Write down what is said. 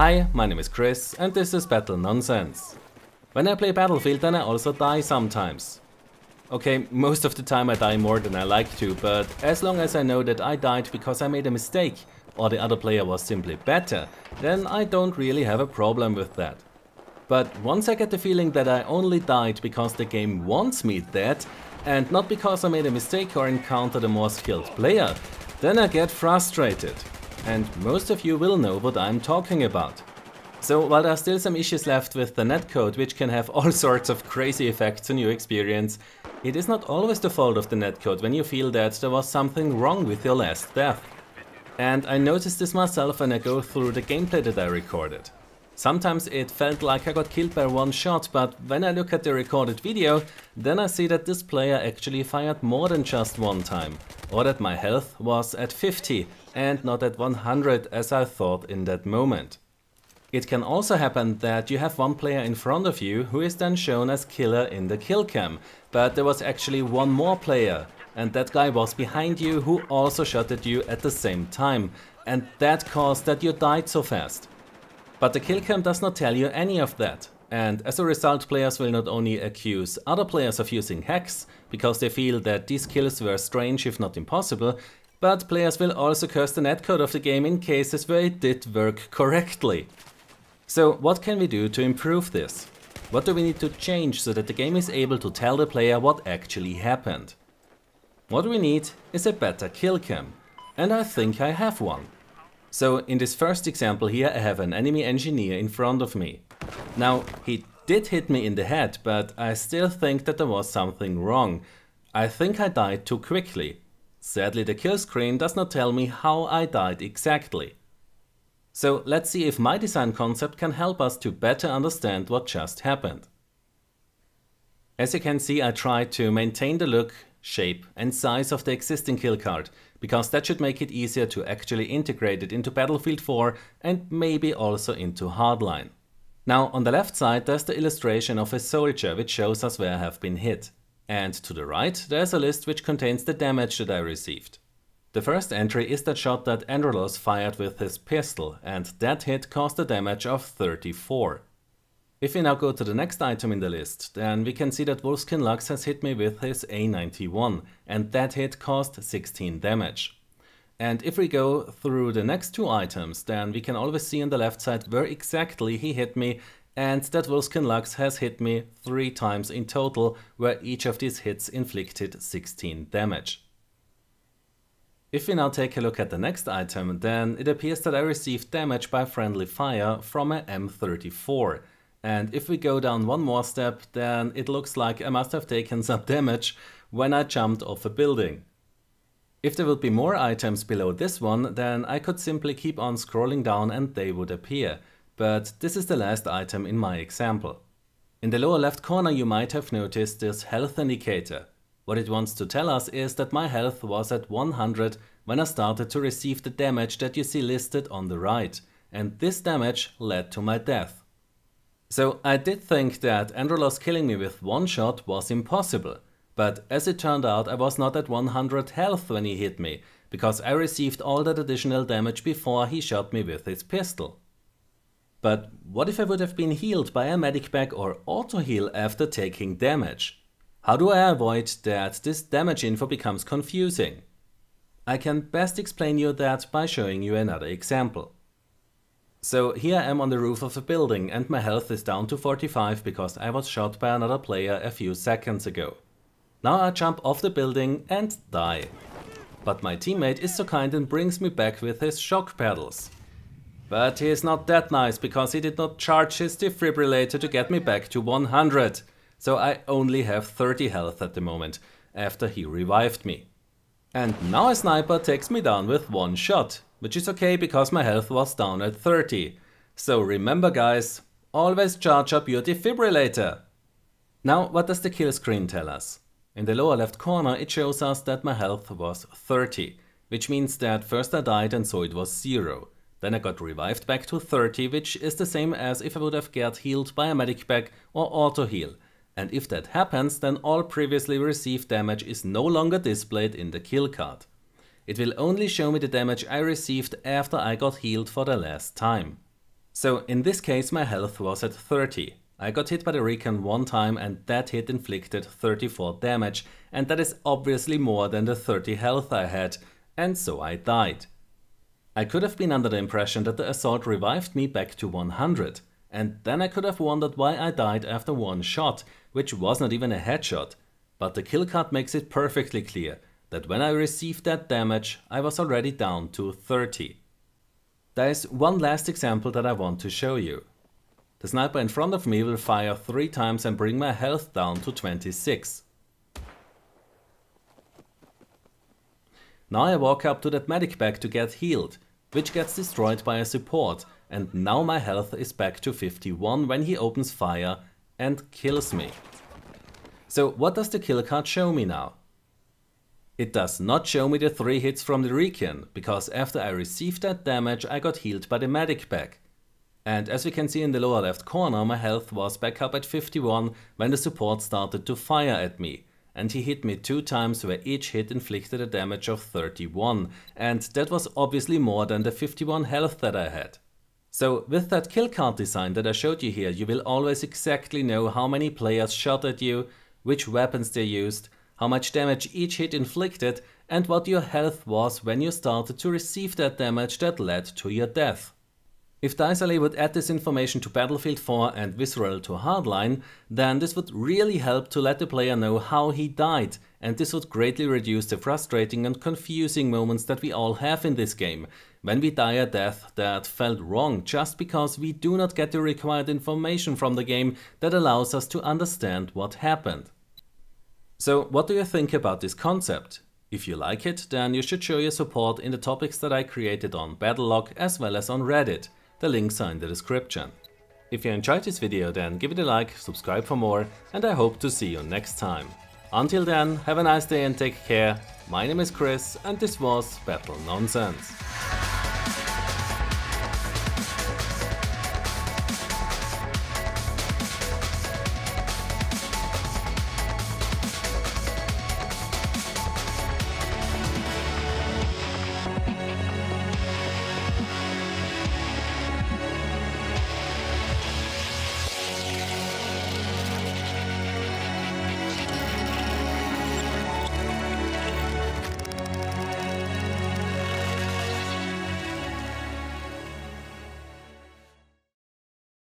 Hi, my name is Chris and this is Battle Nonsense. When I play Battlefield then I also die sometimes. Okay, most of the time I die more than I like to, but as long as I know that I died because I made a mistake or the other player was simply better, then I don't really have a problem with that. But once I get the feeling that I only died because the game wants me dead and not because I made a mistake or encountered a more skilled player, then I get frustrated. And most of you will know what I'm talking about. So while there are still some issues left with the netcode which can have all sorts of crazy effects on your experience, it is not always the fault of the netcode when you feel that there was something wrong with your last death. And I noticed this myself when I go through the gameplay that I recorded. Sometimes it felt like I got killed by one shot, but when I look at the recorded video, then I see that this player actually fired more than just one time, or that my health was at 50 and not at 100 as I thought in that moment. It can also happen that you have one player in front of you who is then shown as killer in the kill cam, but there was actually one more player, and that guy was behind you who also shot at you at the same time, and that caused that you died so fast. But the killcam does not tell you any of that, and as a result players will not only accuse other players of using hacks, because they feel that these kills were strange if not impossible, but players will also curse the netcode of the game in cases where it did work correctly. So what can we do to improve this? What do we need to change so that the game is able to tell the player what actually happened? What we need is a better killcam, and I think I have one. So in this first example here I have an enemy engineer in front of me. Now he did hit me in the head, but I still think that there was something wrong. I think I died too quickly. Sadly the kill screen does not tell me how I died exactly. So let's see if my design concept can help us to better understand what just happened. As you can see, I tried to maintain the look, shape and size of the existing kill card, because that should make it easier to actually integrate it into Battlefield 4 and maybe also into Hardline. Now on the left side there's the illustration of a soldier which shows us where I have been hit. And to the right there's a list which contains the damage that I received. The first entry is that shot that Androlos fired with his pistol, and that hit caused a damage of 34. If we now go to the next item in the list, then we can see that Wolfskin Lux has hit me with his A91, and that hit caused 16 damage. And if we go through the next two items, then we can always see on the left side where exactly he hit me, and that Wolfskin Lux has hit me 3 times in total, where each of these hits inflicted 16 damage. If we now take a look at the next item, then it appears that I received damage by friendly fire from a M34. And if we go down one more step, then it looks like I must have taken some damage when I jumped off a building. If there would be more items below this one, then I could simply keep on scrolling down and they would appear. But this is the last item in my example. In the lower left corner you might have noticed this health indicator. What it wants to tell us is that my health was at 100 when I started to receive the damage that you see listed on the right, and this damage led to my death. So I did think that Androlos killing me with one shot was impossible, but as it turned out I was not at 100 health when he hit me, because I received all that additional damage before he shot me with his pistol. But what if I would have been healed by a medic bag or auto heal after taking damage? How do I avoid that this damage info becomes confusing? I can best explain you that by showing you another example. So here I am on the roof of a building and my health is down to 45 because I was shot by another player a few seconds ago. Now I jump off the building and die. But my teammate is so kind and brings me back with his shock paddles. But he is not that nice because he did not charge his defibrillator to get me back to 100. So I only have 30 health at the moment, after he revived me. And now a sniper takes me down with one shot, which is okay because my health was down at 30. So remember guys, always charge up your defibrillator. Now what does the kill screen tell us? In the lower left corner it shows us that my health was 30, which means that first I died and so it was 0. Then I got revived back to 30, which is the same as if I would have get healed by a medic bag or auto heal. And if that happens, then all previously received damage is no longer displayed in the kill card. It will only show me the damage I received after I got healed for the last time. So in this case my health was at 30. I got hit by the recon one time and that hit inflicted 34 damage, and that is obviously more than the 30 health I had, and so I died. I could have been under the impression that the assault revived me back to 100, and then I could have wondered why I died after one shot, which was not even a headshot. But the kill card makes it perfectly clear that when I received that damage, I was already down to 30. There is one last example that I want to show you. The sniper in front of me will fire 3 times and bring my health down to 26. Now I walk up to that medic bag to get healed, which gets destroyed by a support, and now my health is back to 51 when he opens fire and kills me. So what does the kill card show me now? It does not show me the 3 hits from the recon, because after I received that damage I got healed by the medic bag. And as we can see in the lower left corner, my health was back up at 51 when the support started to fire at me. And he hit me 2 times where each hit inflicted a damage of 31, and that was obviously more than the 51 health that I had. So with that kill card design that I showed you here, you will always exactly know how many players shot at you, which weapons they used, how much damage each hit inflicted, and what your health was when you started to receive that damage that led to your death. If Dice Alley would add this information to Battlefield 4 and Visceral to Hardline, then this would really help to let the player know how he died, and this would greatly reduce the frustrating and confusing moments that we all have in this game, when we die a death that felt wrong just because we do not get the required information from the game that allows us to understand what happened. So what do you think about this concept? If you like it, then you should show your support in the topics that I created on Battlelog as well as on Reddit. The links are in the description. If you enjoyed this video, then give it a like, subscribe for more, and I hope to see you next time. Until then, have a nice day and take care. My name is Chris and this was Battle Nonsense.